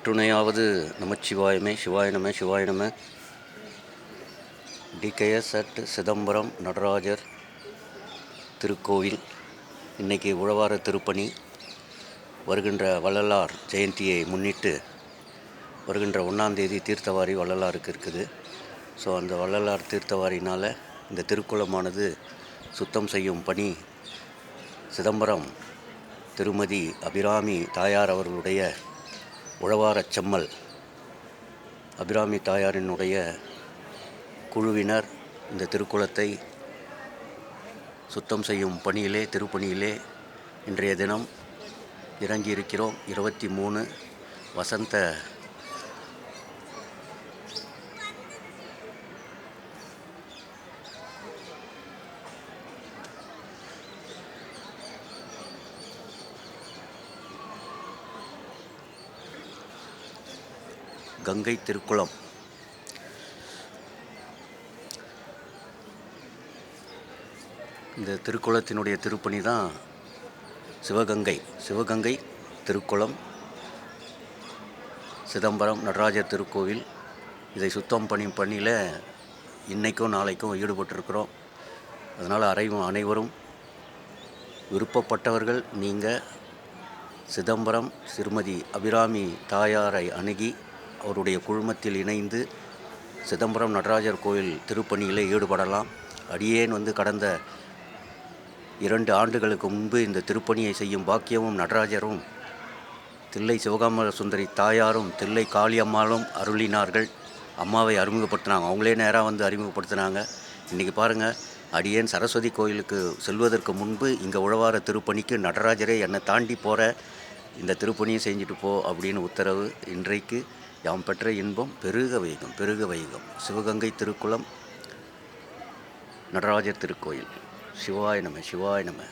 எட்டுணையாவது நமச்சிவாயமே சிவாய நம சிவாய நம. டிகேஎஸ் அட் சிதம்பரம் நடராஜர் திருக்கோவில் இன்றைக்கி உழவார திருப்பணி. வருகின்ற வள்ளலார் ஜெயந்தியை முன்னிட்டு வருகின்ற 1ஆம் தேதி தீர்த்தவாரி வள்ளலாருக்கு இருக்குது. ஸோ அந்த வள்ளலார் தீர்த்தவாரினால் இந்த திருக்குளமானது சுத்தம் செய்யும் பணி சிதம்பரம் திருமதி அபிராமி தாயார் அவர்களுடைய உழவாரச் செம்மல் அபிராமி தாயாரினுடைய குழுவினர் இந்த திருக்குளத்தை சுத்தம் செய்யும் பணியிலே திருப்பணியிலே இன்றைய தினம் இறங்கியிருக்கிறோம். 23 வசந்த கங்கை திருக்குளம். இந்த திருக்குளத்தினுடைய திருப்பணி தான் சிவகங்கை திருக்குளம் சிதம்பரம் நடராஜர் திருக்கோவில். இதை சுத்தம் பணியில் இன்றைக்கும் நாளைக்கும் ஈடுபட்டிருக்கிறோம். அதனால் அனைவரும் விருப்பப்பட்டவர்கள் நீங்கள் சிதம்பரம் திருமதி அபிராமி தாயாரை அணுகி அவருடைய குழுமத்தில் இணைந்து சிதம்பரம் நடராஜர் கோயில் திருப்பணியில் ஈடுபடலாம். அடியேன் கடந்த 2 ஆண்டுகளுக்கு முன்பு இந்த திருப்பணியை செய்யும் பாக்கியமும் நடராஜரும் தில்லை சிவகாம சுந்தரி தாயாரும் தில்லை காளியம்மாளும் அருளினார்கள். அம்மாவை அறிமுகப்படுத்தினாங்க, அவங்களே நேராக அறிமுகப்படுத்தினாங்க. இன்றைக்கி பாருங்கள், அடியேன் சரஸ்வதி கோயிலுக்கு செல்வதற்கு முன்பு இங்கே உழவார திருப்பணிக்கு நடராஜரே என்னை தாண்டி போகிற இந்த திருப்பணியை செஞ்சுட்டு போ அப்படின்னு உத்தரவு. இன்றைக்கு யாம் பெற்ற இன்பம் பெருக வைகம். சிவகங்கை திருக்குளம் நடராஜர் திருக்கோயில். சிவாய நம.